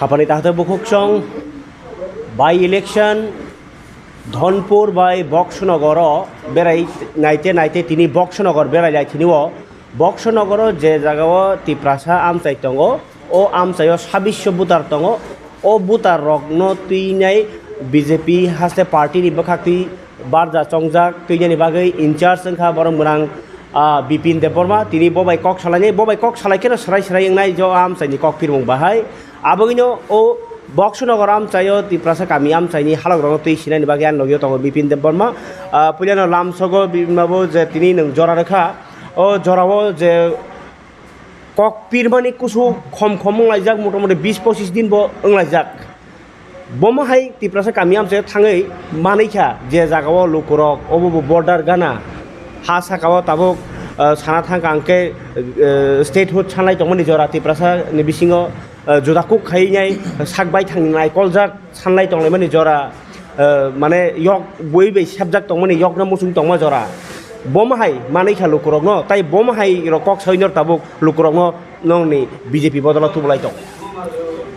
খাপানি তাহাতে বুকুকসং বাই ইলেকশন ধনপুর বাই বক্সনগর বেড়াই নাইতে তিনি বক্সনগর বেড়াইলাই তিনিও বক্সনগর যে জায়গাও তিপ্রাসা আমচাই দङ ও আমচাইও 2600 বুটার দङ ও বুটাर रगनो तुइनाय बीजेपी हासे पार्टी नि बखाक्ति बारजा चंगजाक तुइनायनि बागै इनचार्ज जोंखा बरं मोरां बिपिन देबबर्मा तिनि बबाय कक सालायकेनो सराय एंनाय जो आमचाइनि कक फिरमुं बाहाय आबोगिनो ओ बक्सनगर आमचाइयो तिप्रासा गामि आमचाइनि हालग्रंग तुइ सिनायनि बागै आन लगियो दङ बिपिन देबबर्मा पुलियानो लामसगो बिमाबो जे तिनि नों जरा रेखा ओ जरावो जे कक पिरमानि कुसु खम लायजाक मटामटि 20-25 दिन बो ओंलायजाक बमाहाय तिप्रासा गामि आमचाइयो थाङै मानैखा जे जागाव लुकुरक अबो बर्डार गाना हा साकाव ताबुक साना थांका आंके स्टेटहुड सानलाय दंमोन जरा तिप्रासा नि बिसिङाव जुदाकुक खायनाय साकबाय थांनाय कलजाक सानलाय दंलायमोन जरा माने यक बयबे साबजाक दंमोन यकना मुसुं दंमा जरा बमाहाय मानैखा लुकुरक न ताइ बमाहाय कक सैनर ताबुक लुकुरक नंनि बीजेपी बदला तुबलाय दं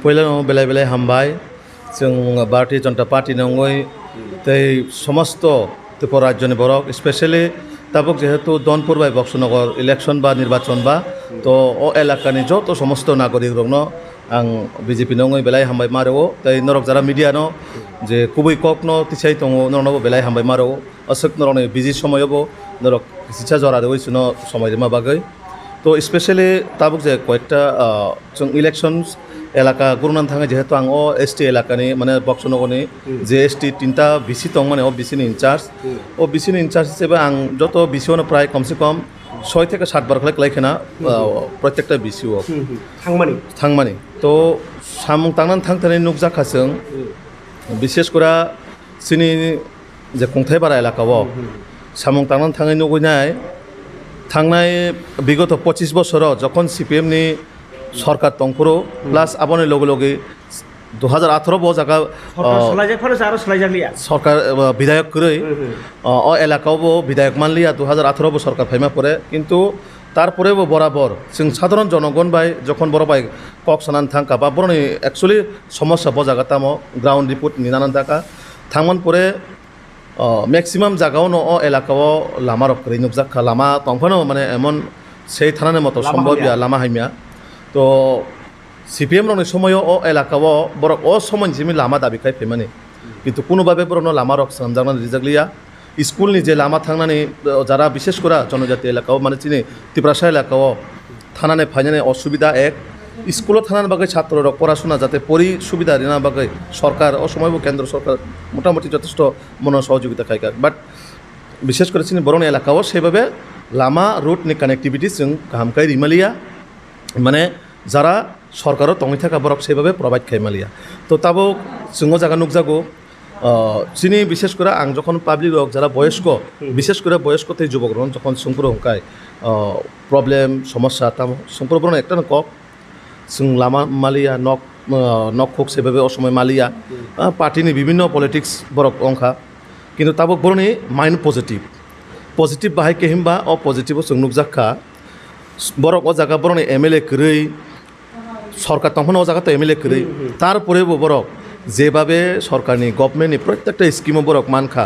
पहिला बेलाय हामबाय जों भारतीय जनता पार्टी नङै तै समस्त त्रिपुरा राज्यनि बरक स्पेशली ताबुक जेहेतु धनपुर बाय बक्सनगर इलेक्शन बा निर्वाचन बा तो ओ एलाकानि जत समस्त नागरिक रंनो आं बीजेपी नङै बेलाय हामबाय मारो तै नरक जारा मीडिया न जे कुबै कक न तिसाय दङ नरनबो बेलाय हामबाय मारो असक नरने बिजि समयबो नरक सिसा जरा देवैसुनो समय मा बागै तो स्पेशली ताबुक जे कयटा जों इलेक्शन्स एलाका गुरुनान थाङो जेहेतु आं एसटी एलाकानि माने बक्सनगरनि जे एसटी तीनटा बिसि दं माने बिसिनि इनचार्ज हिसाबै आं जत बिसियावनो प्राय कम से कम 6 থেকে 7 बार खालायखेना प्रत्येकटा बिसियाव थांमानि तो सामुं तांनान थांथारनाय नुकजाखासों विशेष करा सिनि जे खुंथाय बारा एलाकाव सामुं तांनान थाङै नुगैनाय थांनाय विगत 25 বছর যখন सीपीएम नि सरकार दंफोरो प्लास आबोनि लगे 2018 बो जागा सरकार विधायक करै एलाकावबो विधायक मानलिया 2018 बो सरकार फाइमा परे किन्तु तारपरेबो बराबर जों साधारण जनगण बाय जखन बर बाय कक सानान थांका बा बरनि एक्चुअली समस्या बो जागा तामो ग्राउंड रिपोर्ट निनानान थाका थांमन परे मैक्सिमाम जागावनो एलाकाव लामा रखरै नुकजाखा लामा तंफानो माने एमन सेई थानाने मतो सम्भव या लामा हाइमिया तो सीपीएम रंनि समय एलाकाव बरक समय जिमि लामा दाबि खाय फेमानि किन्तु कुनुभाबे बरनो लामा रक सामजांनानै रिजागलिया स्कुलनि जे लामा थांनानै जारा विशेष करा जनजाति एलाकाव माने चिनि तिप्रासा एलाकाव थानानै फायनानै असुबिदा एक स्कुल थानानै बागै छात्र रक पढ़ाशोना जाते परि सुबिदा रिना बागै सरकार असमयबो केंद्र सरकार मोटामुटी যথেষ্ট मन सहयोगिता खायका बाट विशेष करे चिनि बरन एलाकाव सेभाबे लामा रुटनि कानेक्टिविटी जों गाहामखाय रिमालिया माने जारा सरकारो तंगै थाका बरक सेभाबे प्रभाइड खायमालिया तो ताबो जोङो जागा नुकजागो चिनि विशेष करे आं जखन पाब्लिक रक जारा बयस्क विशेष करे बयस्क थै जुबक रन जखन सुंपुर हंकाय प्रब्लेम समस्या ताम सुंपुर बरन एकटा कक जों लामा मालिया नक खोक सेभाबे असमय मालिया पार्टीनि विभिन्न पलिटिक्स बरक अंखा किन्तु ताबो बरनि माइन्ड पजिटिभ बाहाय केहिमबा पजिटिभ जों नुकजाखा बरक जागा बरनि एमएलए करै सरकार तंफानो जागा तो एमएलए करै तारपरेबो बरक जेभाबे सरकारनि गभर्नमेन्टनि प्रत्येकटा स्किम बरक मानखा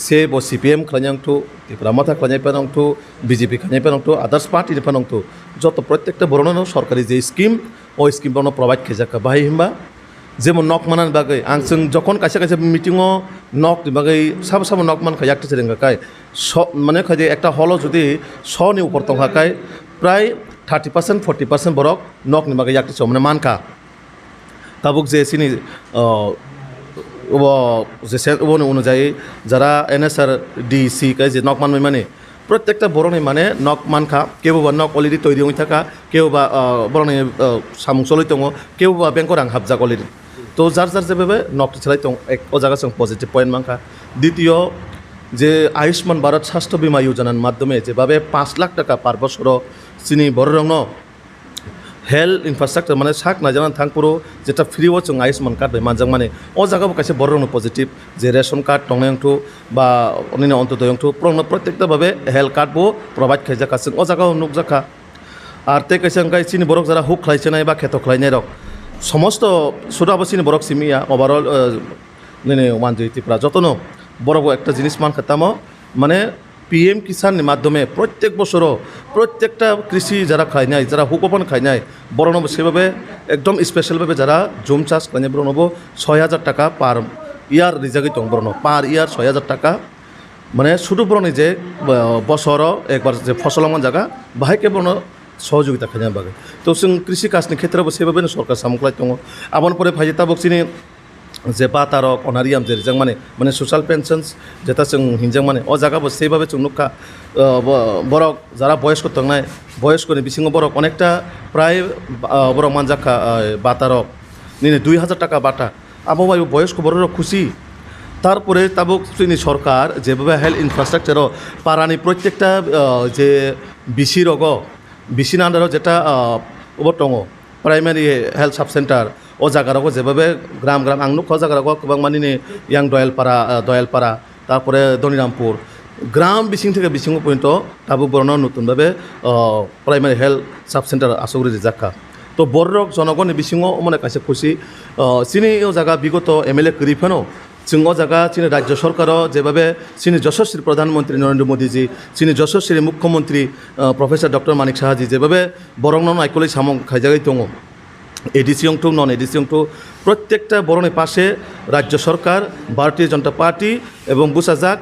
से बो सीपीएम खालायनांथु त्रिपुरा माथा खालायनांथु बीजेपी खालायनांथु आदार्स पार्टी फानांथु जत प्रत्येकटा बरनो सरकारी जे स्किम स्किम बरनो प्रोवाइड खायजाखा बाहाय हिमबा जेमन नक मानानि बागै आं जों जखन खायसे मिटिङाव नकनि बागै साबा नक मान खायाक्ट सेरेंगाखाय माने खाय एकटा हल जुदि 100 नि ऊपर तंखाखाय प्राय 30% 40% बरक नकनि बागै याक्ट सो माने मानखा ताबुक जे सिनि অনুযায়ী যারা এনএসআর ডিসি কে যে নক মানবাই মানে প্রত্যেকটা বরণে মানে নক মানখা কেউ বা নক অলরেডি তৈরি হয়ে থাকা কেউ বা বরণে সামুং চলাই দङ কেউ বা বেংক রাং হাবজাক অলরেডি তো যার যেভাবে নকটি চালাই দङ এক ও জায়গা जों পজিটিভ পয়েন্ট মানখা দ্বিতীয় যে আয়ুষ্মান ভারত স্বাস্থ্য বীমা योजनाর মাধ্যমে যেভাবে 5 লাখ টাকা পার বছর চিনি বড় রং हेल्थ इनफ्रास्ट्राक्चार माने साक नाजाना थांपुरो जेटा फ्री वो जों आयुष्मान कार्ड बे मानजां माने ओ जागाबो कासे बरनो पजिटिव जे रेशन कार्ड दंनायंथु बा अनिनो अंतदयंथु प्रत्येकटा भाबे हेल्थ कार्ड बो प्रोवाइड खायजाखा जों ओ जागाव नुकजाखा आर ते कासे अंगाय चिनि बरक जरा हुक खालायसनाय बा खेथ खालायनाय रक সমস্ত সুরাবসিনী বরক সিমিয়া ওভারঅল নেনে ওয়ান ত্রিপুরা যতনো বড় একটা জিনিস মান খাতাম মানে পিএম কিষানের মাধ্যমে প্রত্যেক বছরও প্রত্যেকটা কৃষি যারা খায় নাই যারা হুকপন খায় নাই বড় নব সেভাবে একদম স্পেশালভাবে যারা জুম চাষ খায় বড় নব 6,000 টাকা পার ইয়ার রিজাগিত বড় পার ইয়ার 6,000 টাকা মানে শুধু বড় যে বছর একবার যে ফসলমান জায়গা বাহাইকে বড় সহযোগিতা খাই বাগে তো जों কৃষি কাজनि ক্ষেত্রে সেভাবে সরকার সামুখলাই दङ আবার পরে ফাইজেতা বক্সিনি যে বাতারক অনারিয়াম যে जों মানে সোশ্যাল পেনশনস যেটা जों হিনজাং মানে ও জায়গা সেভাবে जों নুকা বরক যারা বয়স্ক তংনায় বয়স্কনি বিসিং বরক অনেকটা প্রায় বরক মানজাখা বাতারক নিনে 2,000 টাকা বাটা আবহাওয়া বয়স্ক বড় খুশি তারপরে তাবুক সরকার যেভাবে হেলথ ইনফ্রাস্ট্রাকচারও পারানি প্রত্যেকটা যে বিসি রগ বিসির আন্ডারও যেটা ওবর দङ প্রাইমারি হেলথ সাব সেন্টার ও জায়গারাও যেভাবে গ্রাম গ্রাম আং নুক জায়গারাও গোबां মানিনি ইয়াং দয়ালপাড়া তারপরে দনিরামপুর গ্রাম বিসিং থেকে বিসিং পর্যন্ত তাবুক বরণ নতুনভাবে প্রাইমারি হেলথ সাব সেন্টার আসগরি জাকা তো বড় জনগণের বিসিङाव মানে কাছে খুশি চিনি ও জায়গা বিগত এমএলএ করিফেনো जों ও জায়গা চিনি রাজ্য সরকারও যেভাবে চিনি যশস্বী প্রধানমন্ত্রী নরেন্দ্র মোদীজি চিনি যশস্বী মুখ্যমন্ত্রী প্রফেসর ডক্টর মানিক সাহাজি যেভাবে বরং নন আইকলি সামং খাইজাগাই দङ এডিসি অংটু নন এডিসি অংটু প্রত্যেকটা বরণের পাশে রাজ্য সরকার ভারতীয় জনতা পার্টি এবং বুসাজাক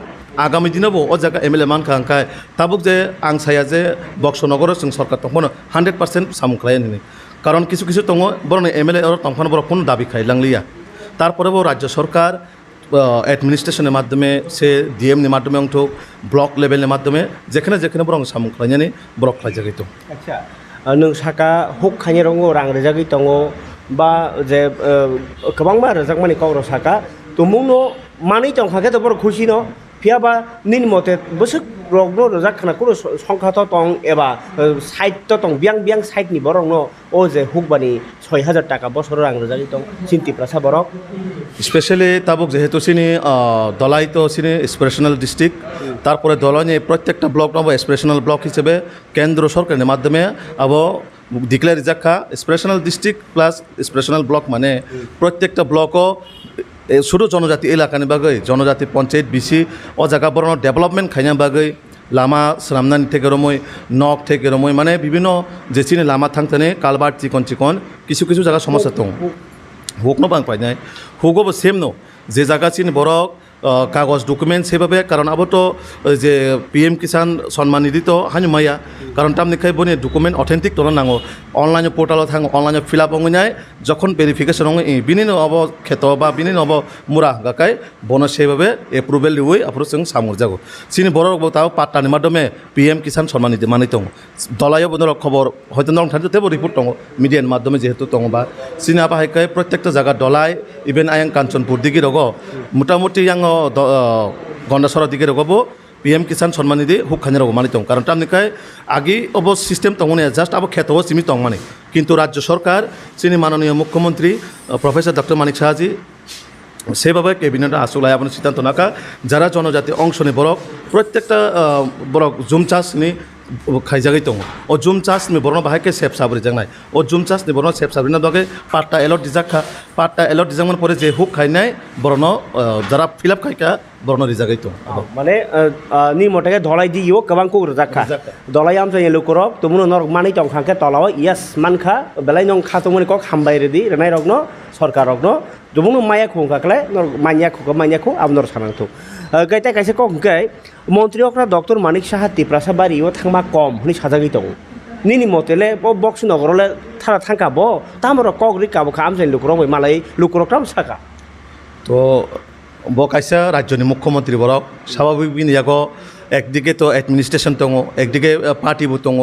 আগামী দিনেও ও জায়গা এমএলএ মানখা আংখায় তাবুক যে আং সায়া যে বক্সনগর जों সরকার তখন 100% সামং খাইনি কারণ কিছু কিছু দङ বরং এমএলএ তখন বড় কোনো দাবি খাইলাংলিয়া তারপরেও রাজ্য সরকার অ্যাডমিনিস্ট্রেশনের মাধ্যমে সে ডিএমনি মাধ্যমে অংশ ব্লক লেভেলের মাধ্যমে যেখানে যেখানে বরং সামুং খাইনানি ব্লক খাইজাগै दं আচ্ছা नों साका हुक खाइनि रंग रां रेजागै दङ बा जे गोबां मा रेजाग माने कौर साका तुमुनो मानै दंखागे तो बर खुशी न फियाबा निन मते बसुक रगनो रेजाग खाना कुनो संख्या तो दं एबा साइड तो दं बियां बियां साइड नि बरं न ओ जे हुक बानि 6,000 टाका बसर रां रेजागै दं सिन्ति प्रासा बरक স্পেশালি তাবুক যেহেতু চিনি দলাই তো চিনি এক্সপ্রেশনাল ডিস্ট্রিক্ট তারপরে দলাইনি প্রত্যেকটা ব্লক নব এক্সপ্রেশনাল ব্লক হিসেবে কেন্দ্র সরকারের মাধ্যমে আবো ডিক্লেয়ার জাখা এক্সপ্রেশনাল ডিস্ট্রিক্ট প্লাস এক্সপ্রেশনাল ব্লক মানে প্রত্যেকটা ব্লকও শুধু জনজাতি এলাকানি বাগৈ জনজাতি পঞ্চায়েত বিসি ও জায়গা বরণ ডেভেলপমেন্ট খাইনা বাগৈ লামা স্রামনানি থেকে রমই নক থেকে রমই মানে বিভিন্ন যে চিনি লামা থাকতে কালবার চিকন চিকন কিছু কিছু জায়গা সমস্যা দं হুক নবাং পাইনাই হুকও সেম ন যে জায়গা চিনি বরক কাগজ ডকুমেন্ট সেভাবে কারণ আবো তো যে পিএম কিষাণ সম্মান নিধি তো হানি মাইয়া কারণ তাম নিখাই বনি ডকুমেন্ট অথেন্টিক তো নাঙ্গো অনলাইন পোর্টাল থাঙ্গ অনলাইন ফিল আপ হঙাই যখন ভেরিফিকেশন হঙ বিনি অব ক্ষেত বা বিনি অব মুরা গাকাই বন সেভাবে এপ্রুভেল দিই আপনার जों সামুর যাগো চিনি বড় তাও পাট্টানি মাধ্যমে পিএম কিষাণ সম্মান নিধি মানি দं দলাইও বন্ধুর খবর হয়তো নং থাকতে তেবো রিপোর্ট দं মিডিয়ার মাধ্যমে যেহেতু দं বা চিনি আবাহাইকাই প্রত্যেকটা জায়গা দলাই ইভেন আয়াং কাঞ্চনপুর দিকে রগ মোটামুটি আং গন্ডাসর দিকে রগবো পিএম কিষাণ সম্মান নিধি হুক খানি রগ মানি দं কারণ তামনিকাই আগি অব সিস্টেম দं জাস্ট আবো খেতও চিমি দं মানে কিন্তু রাজ্য সরকার চিনি মাননীয় মুখ্যমন্ত্রী প্রফেসর ডক্টর মানিক সাহাজি সেভাবে ক্যাবিনেট আসলে আপনার সিদ্ধান্ত নাকা যারা জনজাতি অংশ নি বরক প্রত্যেকটা বরক জুম চাষ নি খাইজাগै दं ও জুম চাষ নি বরণ বাহাইকে সেফ সাবরি জাংনাই ও জুম চাষ নি বরণ সেফ সাবরি না দগে পাট্টা এলট দিজাখা পাট্টা এলট দিজাংমান পরে যে হুক খাইনাই বরণ যারা ফিল আপ খাইকা বরণ রিজাগै दं माने नि मटेगे धलाई दियो गोबां को रजाखा धलाई आम जाय लुकरक तुमुनो नर मानै दंखांके तलाव यस मानखा बेलाय नं खातमनि कक हामबाय रेदि रेनाय रगनो सरकार रगनो दुमुनो माया खुंखाखले नर मानिया खु आबनर सानांथु गायता कायसे कक मन्त्रि अक्रा डक्टर मानिक साहा तिप्रासा बारियो थांबा कम हनि साजागै दं निनि मतेले बक्स नगरले थारा थांकाबो तामर कक रिकाबो खाम जाय लुकरक मालाय लुकरकराम साका তো বকাইসা রাজ্যনি মুখ্যমন্ত্রী বরক স্বাভাবিক বিনিয়োগ একদিকে তো অ্যাডমিনিস্ট্রেশন দङ একদিকে পার্টিবো দङ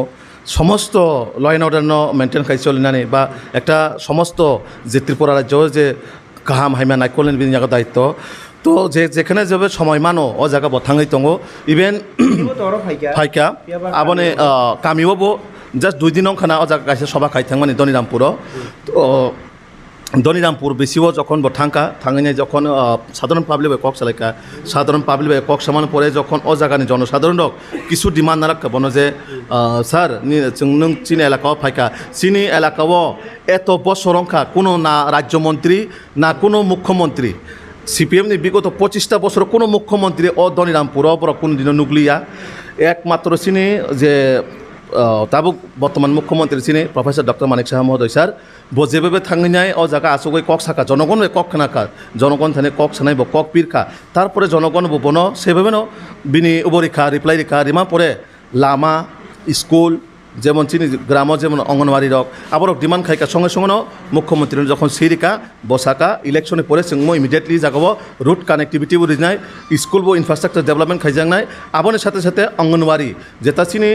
সমস্ত ল অ্যান্ড অর্ডার মেনটেন খাই চলিনানি বা একটা সমস্ত যে ত্রিপুরা রাজ্য যে গাহাম হাইমা নাইকলেন বিনিয়োগ দায়িত্ব তো যে যেখানে যাবে সময় মানো ও জায়গা বথাঙै দङ ইভেন ফাইকা আবনে কামিওবো জাস্ট 2 দিন খানা ও জায়গা কাইসা সভা খাইথাং মানে দনিরামপুর তো দনিরামপুর বেশিও যখন থাঙ্গাই যখন সাধারণ পাবলিক কক চালাইকা সাধারণ পাবলিক কক সামান পরে যখন ও জায়গানি জনসাধারণ কিছু ডিমান্ড না রাখা বনো যে স্যার নং চিনি এলাকাও ফাইকা চিনি এলাকাও এত বছর রংখা কোনো না রাজ্যমন্ত্রী না কোনো মুখ্যমন্ত্রী সিপিএমনি বিগত 25টা বছর কোনো মুখ্যমন্ত্রী ও দনিরামপুর বড় কোনো দিনও নুগলিয়া একমাত্র চিনি যে তাবুক বর্তমান মুখ্যমন্ত্রী চিনি প্রফেসর ডক্টর মানিক সাহা মহোদয় স্যার যেভাবে থাঙ্গিনায় ও জায়গা আসুগই কক সাকা জনগণ কক খানাকা জনগণ থানে কক সানাইব কক পিরখা তারপরে জনগণ ববন সেভাবে বিনি উপরেখা রিপ্লাই রেখা রিমা পরে লামা স্কুল যেমন চিনি গ্রাম যেমন অঙ্গনওয়াড়ি রক আবার ডিমান্ড খাইকা সঙ্গে সঙ্গে মুখ্যমন্ত্রী যখন সিরিকা বসাকা ইলেকশনে পরে সিংহ ইমিডিয়েটলি জাগাবো রুট কানেক্টিভিটি বুঝিনাই স্কুল বো ইনফ্রাস্ট্রাকচার ডেভেলপমেন্ট খাইজাংনাই আবনের সাথে সাথে অঙ্গনওয়াড়ি যেটা চিনি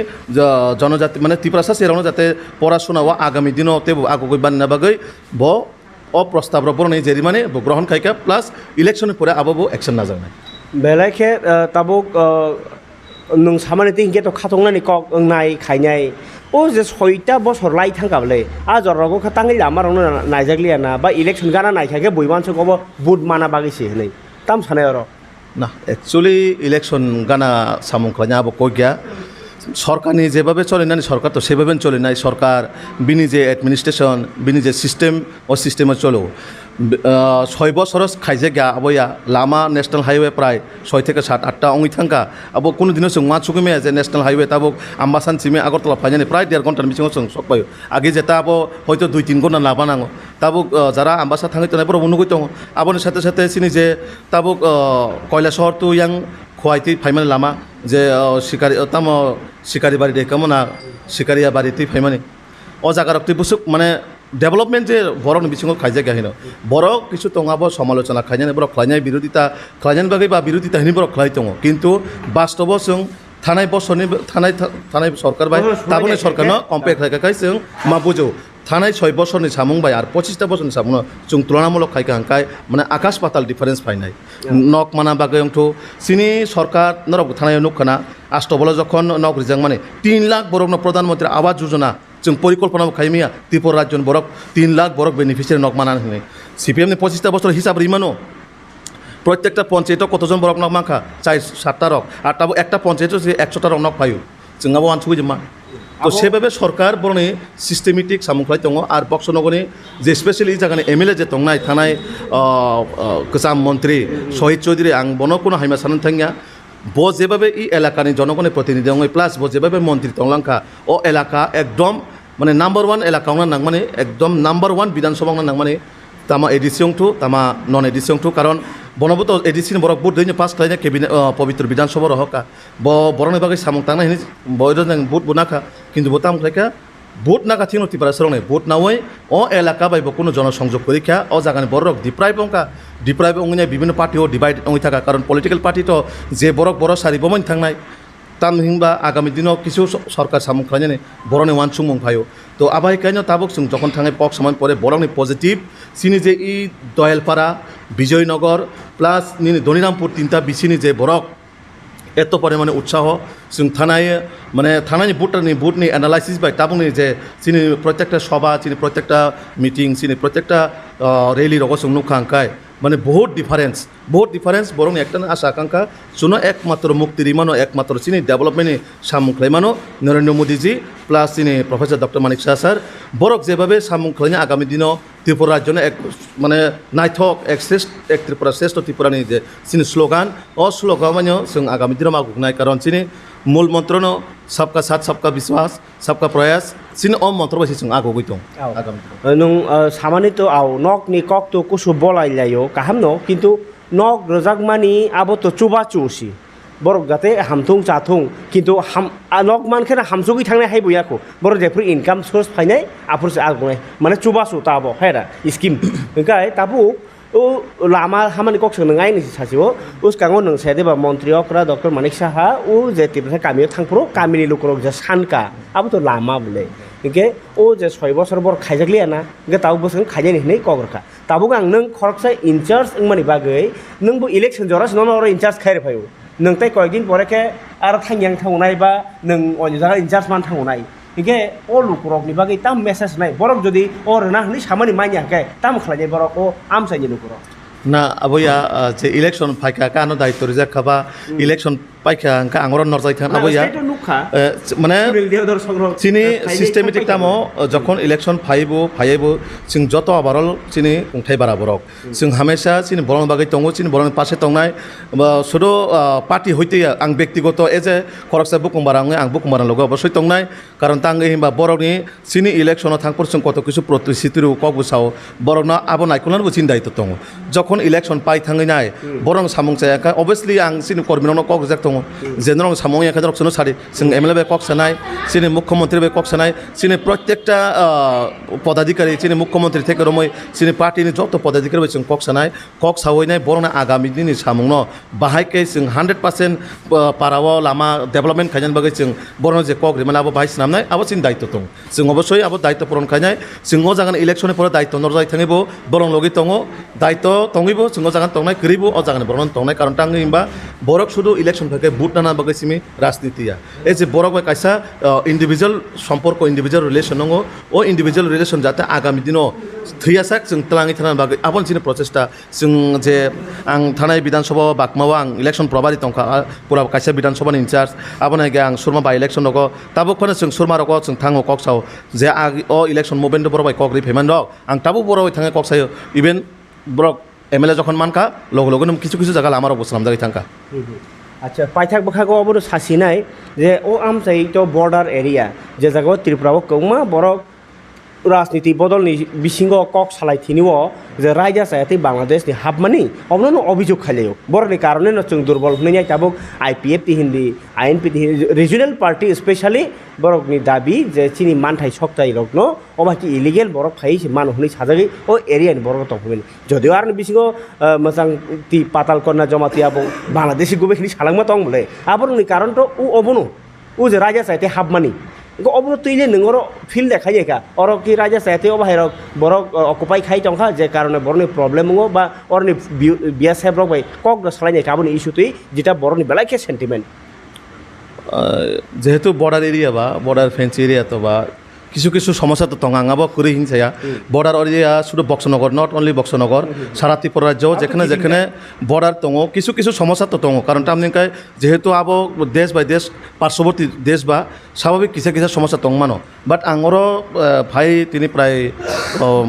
জনজাতি মানে ত্রিপুরা সেরানো যাতে পড়াশোনা ও আগামী দিনও তেবো আগগৈ বান্না বাগৈ ব অপ্রস্তাব বরণ জেরিমানে গ্রহণ খাইকা প্লাস ইলেকশনের পরে আবাবো অ্যাকশন না জানাই বেলাইखे ताबुक नों सामानिति हिंगे तो खाथंनानि कक नाय खायनाय ओ जे 6टा बছর লাই थांगाबले आ जरगो खातांगै लामारावनो नायजाग्लियाना बा इलेक्शन गाना नायखागे बयमानसोखौबो बुट माना बागिसि हनै ताम सानाय र ना एक्चुअली इलेक्शन गाना सामुंख्ला냐 आबो कइग्या সরকারনি যেভাবে চলে না সরকার তো সেভাবে চলে নাই সরকার বিনি যে অ্যাডমিনিস্ট্রেশন বিনি যে সিস্টেম ও সিস্টেমে চলো 6 বছর খাইজে গা আবয়া লামা ন্যাশনাল হাইওয়ে প্রায় 6 থেকে 7-8টা অঙ্গি থাকা আবো কোনো দিনও সঙ্গ মা চুকিমে যে ন্যাশনাল হাইওয়ে তাবো আম্বাসান চিমে আগরতলা ফাইনানি প্রায় 1.5 ঘন্টার মিছিং সঙ্গ সক পাই আগে যেটা আবো হয়তো 2-3 ঘন্টা লাভা নাঙো তাবো যারা আম্বাসা থাঙে তো নাইবো অনুগৈ দङ আবনের সাথে সাথে চিনি যে তাবো কয়লা শহর তো ইয়াং খোয়াইতি ফাইমানি লামা যে শিকারি তাম শিকারি বাড়ি দেখে না শিকারিয়া বাড়িতে ফাইমানি ও জায়গা রক্তি বুসুক মানে ডেভেলপমেন্ট যে বড় বিছিঙাव খাইজা গাহিন বড় কিছু তঙাবো সমালোচনা খাইজানে বড় খাইনাय বিরোধিতা খাইজান বাগै বা বিরোধিতা হিনি বড় খাই দङ কিন্তু বাস্তব जों थानाय बसरनि थानाय सरकार बाय ताबोनो सरकारनो कम्पेयर खायखाय जों मा बुझो थानाय 6 बছरनि सामुंबाय आरो 25टा बছरनि सामुंनो जों तुलनामूलक खायखांखाय माने आकाश पाताल डिफारेन्स फायनाय नक माना बागैंथु सिनि सरकार नरक थानाय नुखाना आष्टबल जखन नक रिजां माने 3 लाख बरकनो प्रधानमंत्री आवास योजना जों परिकल्पना खायमिया त्रिपुरा राज्य बरक 3 लाख बरक बेनिफिशियारि नक माना होनै सिपिएमनि 25टा बছर हिसाब रिमानो প্রত্যেকটা পঞ্চায়েত কতজন বরক নক মাখা 4-7টা রক আর তাবো একটা পঞ্চায়েত যে 100টা রক নক পাইও जोंनाबो आनसुगै जमा तो सेभाबे सरकार बरनि सिस्टेमेटिक सामुंख्लाय दङ आरो बक्सनगरनि जे स्पेशली जागानि एमएलए जे दंनाय थानाय गोजाम मन्त्री शहीद चौधरी आं बनो कोनो हाइमा सानन थांगिया ब जेभाबे इ एलाकानि जनगणनि प्रतिनिधि दङ प्लास ब जेभाबे मन्त्री दंलांखा ओ एलाका एकदम माने नम्बर 1 एलाकायावनो नां माने एकदम नम्बर 1 विधानसभायावनो नां माने तामा एडिसियन टू तामा नन एडिसियन टू कारण बनबोतो एडिसिन बरक बुट दैनो पास खालायना केबिनेट पवित्र विधानसभा रहका ब बरनि बागै सामुं तांना हिनि बयजों बुट बुनाखा किन्तु बोताम खायका बुट नाका थिनो तिपारा सरंने बुट नावै ओ एलाका बायबो कोनो जनसंयोग परीक्षा ओ जागानि बरक डिप्राइभ अंका डिप्राइभ अंगने विभिन्न पार्टिओ डिवाइड अंगि थाका कारण पलिटिकल पार्टी तो जे बरक बर सारि बमन थांनाय ताम हिंबा आगामी दिनाव किछु सरकार सामुं खालायनानै बरनि वानसुं मंफायो तो आबाय कायनो ताबुक जों जखन थाङै पक समान परे बरनि पजिटिभ सिनि जे इ दयालपारा विजयनगर प्लास निनि दनिरामपुर 3टा बिसिनि जे बरक एत परिमाणे उत्साह जों थानाय माने थानायनि बुटनि एनालाइसिस बाय ताबुंनि जे सिनि प्रत्येकटा सभा सिनि प्रत्येकटा मिटिं सिनि प्रत्येकटा रैली रग जों नुखांखाय माने बहुत डिफारेन्स बरं एकटानो आशा आकांक्षा जुनो एकमात्र मुक्ति रिमानो एकमात्र सिनि डेभलपमेन्टनि सामुंख्लायमानो नरेन्द्र मोदी जी प्लास सिनि प्रफेसर डक्टर मानिक साहा सार बरक जेभाबे सामुंख्लायनि आगामी दिनाव त्रिपुरा राज्यनो एक माने नायथक एक त्रिपुरा श्रेष्ठ त्रिपुरानि जे सिनि स्लोगान अ स्लोगान माने जों आगामी दिनाव मागुनाय कारण सिनि मूल मन्त्रनो सबका साथ सबका विश्वास सबका प्रयास सिनि अ मन्त्र बायदि जों आगुगै दं आगामी नों सामानि तो आव नक नि कक तो कुसु बलायलायो गाहाम न किन्तु नक रजाकमानि आबो तो चुबा चुसि बरक जाते हामथुं जाथुं किन्तु हाम नक मानखेना हामसुगै थांनाय हाय बयाखौ बरक जेफोर इनकाम सोर्स फायनाय आफोरसो आगुनाय माने चुबासु ताबो हैरा स्किम ओंखाय ताबु ओ लामा हामानि कक्सो नङाय नि सासेओ उसकाङो नों सेदेबा मन्त्री अकरा डक्टर मानिक साहा ओ जे तिब्रे कामियो थांफ्रो कामिनि लोकरक जे सानका आबो तो लामा बले इके ओ जे 6 बছর बर खायजाग्लियाना इके ताबो बोसों खायजानि हिनै कगरखा ताबो आं नों खरकसा इनचार्ज इंमानि बागै नोंबो इलेक्शन जरास नन अर इनचार्ज खायरे फायो नोंथाय कयदिन परेखे आरो थांयां थांनाय बा नों अन जागा इनचार्ज मान थांनाय হিগে ও লুকুরকনি বাকি তাম মেসেজ নাই বরক যদি ওর না হনি সামানি মাইয়া কে তাম খালাই বরক ও আমসাই লুকুরক না আবয়া যে ইলেকশন ফাইকা কানো দায়িত্ব রিজার্ভ খাবা ইলেকশন পাইকা আঙ্কা আঙরন নরজাই থান আবয়া মানে চিনি সিস্টেমেটিক তামো যখন ইলেকশন ফাইবো जों যত আবারল চিনি কুংথাই বারা বরক जों হামেশা চিনি বরং বাগै দङ চিনি বরং পাশে দंनाय শুধু পার্টি হইতে আং ব্যক্তিগত এজ এ খরকসা বুকুমবারাং আং বুকুমবারাং লগে অবশ্যই দंनाय কারণ তাঙ্গে হিমবা বরকনি চিনি ইলেকশন থাংপর जों কত কিছু প্রতিশ্রুতির কগবুসাও বরকনা আবো নাইকুলারবো চিনি দায়িত্ব দङ যখন ইলেকশন পাই থাङैनाय বরং সামং চায়াকা অবভিয়াসলি আং চিনি কর্মীরনো কক জাক दङ जेनरल सामং याका दरकसनो सारि जों एमएलए कक सानाय चिनि मुख्यमंत्री कक सानाय चिनि प्रत्येकटा पदाधिकारी चिनि मुख्यमंत्री থেকে রমই চিনি পার্টিनि যত পদাধিকারী जों कक सानाय कक सावैनाय बरना आगामी दिननि सामंनो बाहायके जों 100% पाराव लामा डेभलपमेन्ट खायनान बागै जों बरनो जे कक रिमाना आबो बाहाय सामनाय आबो चिनि दायित्व दङ जों अबশ্যই आबो दायित्व पूरण खायनाय जों ओ जागान इलेक्शननि पर दायित्व नरजाय थाङैबो बरं लगै दङ दायित्व दङैबो जों ओ जागान दंनाय गरीबो ओ जागान बरन दंनाय कारण ताङै हिमबा बरक शुधु इलेक्शन फाके बुट नाना बागै सिमी राजनीतिया ए जे बरक बाय कायसा इन्डिविजुअल सम्पर्क इन्डिविजुअल रिलेशन दङ ओ इन्डिविजुअल रिलेशन जाते आगामी दिनाव थैयासाक जों तलाङै थाना बागै आबन सिनि प्रचेष्टा जों जे आं थानाय विधानसभा बाकमावा आं इलेक्शन प्रभारी दंखा पुरा कायसा विधानसभानि इनचार्ज आबन आगे आं सुरमा बा इलेक्शन दङ ताबो खने जों सुरमा रक जों थाङो कक्साव जे ओ इलेक्शन मुभमेन्ट बरबाय कग्रि फेमान दं आं ताबो बरबाय थाङो कक्सायो इभेन बरक एमएलए যখন মানকা লগে লগে কিছু কিছু জায়গা আমার অবস্থান জায়গায় থাকা আচ্ছা পাইথাক বখাগো অবর সাসিনাই যে ও আমসাই তো বর্ডার এরিয়া যে জায়গাও ত্রিপুরাও কৌমা বড় রাজনীতি বদলনি বিশিঙ্গ কক সালাইथिनिव যে রাইজা সায়াতে বাংলাদেশনি হাবমানি অবনন অভিযোগ খাইলেও বড়নি কারণে নচং দুর্বল হইনাই তাবক আইপিএফ তি হিন্দি আইএনপি তি রিজিওনাল পার্টি স্পেশালি বরকনি দাবি যে চিনি মানথাই সপ্তাহে রগ্ন অবাকি ইলিগেল বরক খাই মান হনি সাজাগি ও এরিয়ানি বরক তহবেন যদিও আর বিশিঙ্গ মোজাং তি পাতাল কন্যা জমাতি আবো বাংলাদেশি গুবেখনি সালাংমা তং বলে আবরনি কারণ তো ও অবনো ও যে রাইজা সায়াতে হাবমানি অবনো তুইলে নঙর ফিল দেখাই কা অর কি রাজা সাথে বাহির বড় অকুপাই খাই টংখা যে কারণে বড়নি প্রবলেম হো বা অরনি বিয়া সাহেব রক ভাই কক সালাই কাবনি ইস্যুতেই যেটা বড়নি বেলাকে সেন্টিমেন্ট যেহেতু বর্ডার এরিয়া বা বর্ডার ফেন্স এরিয়া তো বা কিছু কিছু সমস্যা তো দं आंबो করি হিংসায়া বর্ডার এরিয়া শুধু বক্সনগর নট অনলি বক্সনগর সারা ত্রিপুরা রাজ্য যেখানে যেখানে বর্ডার দं কিছু কিছু সমস্যা তো দं কারণ তামনিকায় যেহেতু আবো দেশ বাই দেশ পার্শ্ববর্তী দেশ বা স্বাভাবিক কিছু কিছু সমস্যা দं মানো বাট আঙর ভাই তিনি প্রায়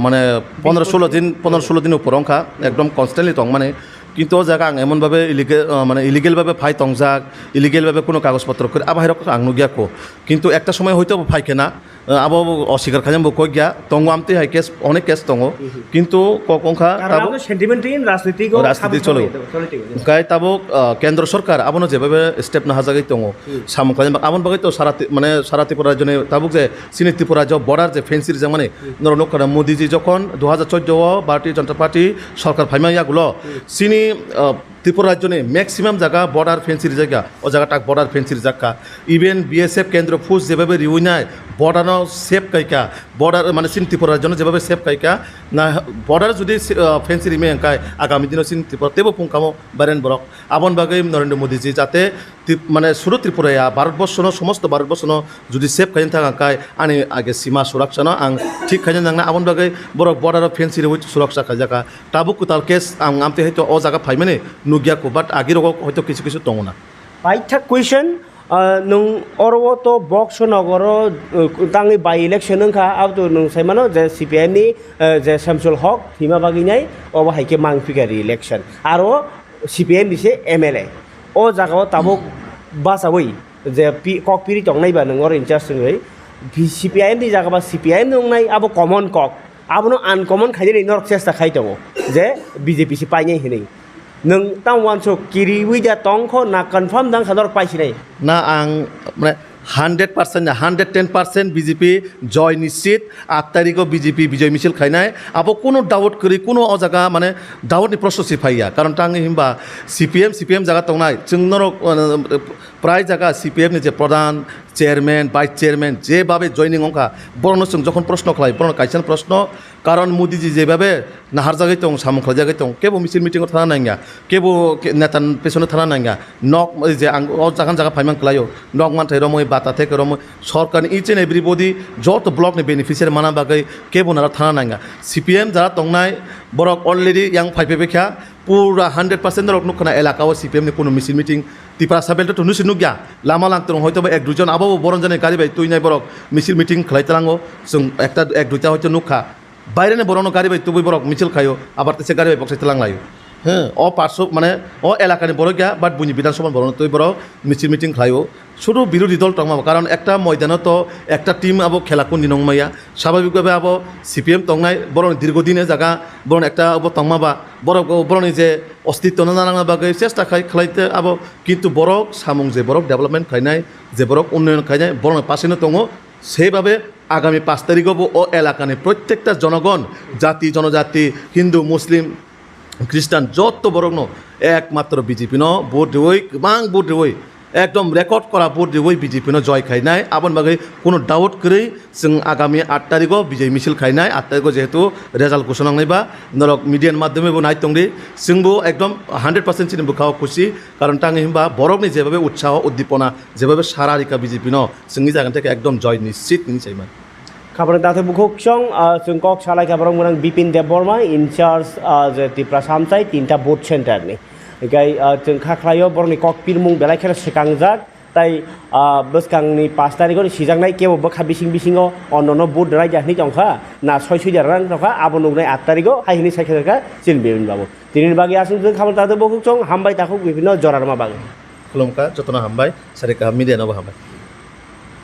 মানে 15-16 দিন উপর অংখা একদম কনস্ট্যান্টলি দं মানে কিন্তু ও জায়গা আং এমনভাবে ইলিগেলভাবে ফাই তংজাক ইলিগেলভাবে কোনো কাগজপত্র করে আবার আং নুগিয়াকো কিন্তু একটা সময় হয়তো ফাইকে না আবো অস্বীকার খাজাম কই গিয়া দङ আমতে হাই কেস অনেক কেস দङ কিন্তু কংখা তাবো সেন্টিমেন্ট ইন রাজনীতি চলে গাই তাবো কেন্দ্র সরকার আবনো যেভাবে স্টেপ না হাজাগাই দङ সামং খাজাম আবন বাগৈ তো সারা ত্রিপুরা জনে তাবুক যে চিনি ত্রিপুরা যে বর্ডার যে ফেন্সির যে মানে নরনকরা মোদিজি যখন 2014 ভারতীয় জনতা পার্টি সরকার ফাইমাইয়াগুলো চিনি ত্রিপুরা রাজ্যনে ম্যাক্সিমাম জায়গা বর্ডার ফেন্সির জায়গা ও জায়গাটা বর্ডার ফেন্সির জায়গা ইভেন বিএসএফ কেন্দ্র ফোর্স যেভাবে রিউনায় বর্ডারও সেফ কাইকা বর্ডার মানে চিন ত্রিপুরা রাজ্য যেভাবে সেফ কাইকা না বর্ডার যদি ফেন্সি রিমে এঙ্কায় আগামী দিনও চিন ত্রিপুরা তেবো পুংকামো বারেন বরক আবন বাগৈ নরেন্দ্র মোদীজি যাতে মানে শুধু ত্রিপুরায়া ভারতবর্ষ সমস্ত ভারতবর্ষ যদি সেফ খাইন থাকায় আনি আগে সীমা সুরক্ষা না আং ঠিক খাইন থাকা আবন বাগৈ বরক বর্ডার ফেন্সি সুরক্ষা খাইজাকা তাবুক তাল কেস আং আমতে হয়তো ও জায়গা ফাইমানে নুগিয়াকো বাট আগের হয়তো কিছু কিছু দङ না পাইথা কুয়েশন নং অরব তো বক্স নগর তাঙি বাই ইলেকশন নংখা আবতো নং সাইমানো যে সিপিআইএম নি যে শামসুল হক হিমা বাগিনাই অব হাইকে মাংফিকারি ইলেকশন আর সিপিআইএম দিছে এমএলএ ও জায়গাও তাবুক বাসাবই যে কক পিরি দंनायबा नों अर इनचार्ज नङै সিপিআইএম नि জায়গা বা সিপিআইএম नंनाय আবো কমন কক আবনো আনকমন খাইনি নরক চেষ্টা খাই দङ যে বিজেপি সি পাইনাই হিनै नों तां वानसो किरि उइदा तंखो ना कन्फार्म दां सादर पाइसिनाय ना आं माने 100% ना 110% বিজেপি জয় নিশ্চিত 8 তারিখও বিজেপি বিজয় মিছিল খাইনায় আবো কোনো ডাউট করি কোনো অ জায়গা মানে ডাউটনি প্রশ্ন সিফাইয়া কারণ টাঙ্গি হিমবা সিপিএম জায়গা দंनाय जों প্রায় জায়গা সিপিএম যে প্রধান চেয়ারম্যান ভাইস চেয়ারম্যান যেভাবে জয়নিং অঙ্কা বরণ সঙ্গে যখন প্রশ্ন খাই বরণ কাইছেন প্রশ্ন কারণ মোদিজি যেভাবে নাহার জায়গায় দং সামুখ জায়গায় দং কেবো মিছিল মিটিং থানা নাইয়া কেবো নেতান পেছনে থানা নাইয়া নক যে জাগান জায়গা ফাইমান খালাयो নক মানথাই রমই বাতা থেকে রমই সরকার ইচ এন্ড এভরিবডি যত ব্লকনি বেনিফিशियारि মানা বাগै কেবো নারা থানা নাইয়া সিপিএম যারা তংনাই বরক অলরেডি ইয়াং ফাইফেবেখা পুরা 100% রক নুখানা এলাকাও সিপিএম नि কোনো মিছিল মিটিং টিপারা সাবেলটা তো নুসি নুগিয়া লামা লাংতং হয়তো এক দুজন আবাবো বরণ জানে গাড়ি বাই তুই নাই বরক মিছিল মিটিং খালাইতালাঙ্গো जों একটা এক দুইটা হয়তো নুখা বাইরে বরণ গাড়ি বাই তুই বরক মিছিল খাইও আবার তেসে গাড়ি বাই বক্সাইতালাংলাयो হ্যাঁ পার্শ্ব মানে এলাকানি বড় গিয়া বাট বুঝি বিধানসভা বড় তুই বড় মিছিল মিটিং খাইও শুধু বিরোধী দল টংমাবো কারণ একটা ময়দানে তো একটা টিম আবো খেলাকো নিনংমাইয়া স্বাভাবিকভাবে আবো সিপিএম টংনাই বড় দীর্ঘদিনে জায়গা বড় একটা আবো টংমাবা বড়নি যে অস্তিত্ব নানা বাকে চেষ্টা খাইতে আবো কিন্তু বড় সামুং যে বড় ডেভেলপমেন্ট খাইনাই যে বড় উন্নয়ন খাইনাই বড় পাশেনো দङ সেইভাবে আগামী 5 তারিখও ও এলাকানি প্রত্যেকটা জনগণ জাতি জনজাতি হিন্দু মুসলিম খ্রিস্টান যত বড় একমাত্র বিজেপি ভোট দেবই গোबां ভোট দেবই একদম রেকর্ড করা ভোট দেবই বিজেপি জয় খাইনাই আবন बागै কোনো डाउट करै जों आगामी 8 तारिखआव বিজয় মিছিল খাইনাই 8 तारिखआव যেহেতু রেজাল্ট ঘোষণা নাইবা নরক মিডিয়ার মাধ্যমে নাইতংদি जोंबो একদম 100% চিনি বুখাও খুশি কারণ টাঙ্গি হিমবা বরকনি যেভাবে উৎসাহ উদ্দীপনা যেভাবে সারা রিকা বিজেপি जोंनि জায়গা থেকে একদম জয় নিশ্চিত নিচাইমান খাবার দাতে বুকুকসং जों কক সালাই খাবারং মোনাং বিপিন দেববর্মা ইনচার্জ যে ত্রিপুরা সামসাই 3টা ভোট সেন্টারनि गाय जों खाख्लायो बरनि कक पिरमुं बेलाय खेला सिखांजाक ताई बोसखांनि 5 तारिखआव सिजांनाय केबो बखा बिसिङाव अन्ननो बुट रायजाहनि जंखा ना 6 रां जंखा आबो नुनाय 8 तारिखआव हाइनि साइखेलका जिन बेबिन बाबु दिनै बागै आसुं जों खामानि दाते बुकुकसं हामबाय थाखौ बिभिन्न जरारमा बागै खुलुमका जतना हामबाय सारिका मिडियानावबो हामबाय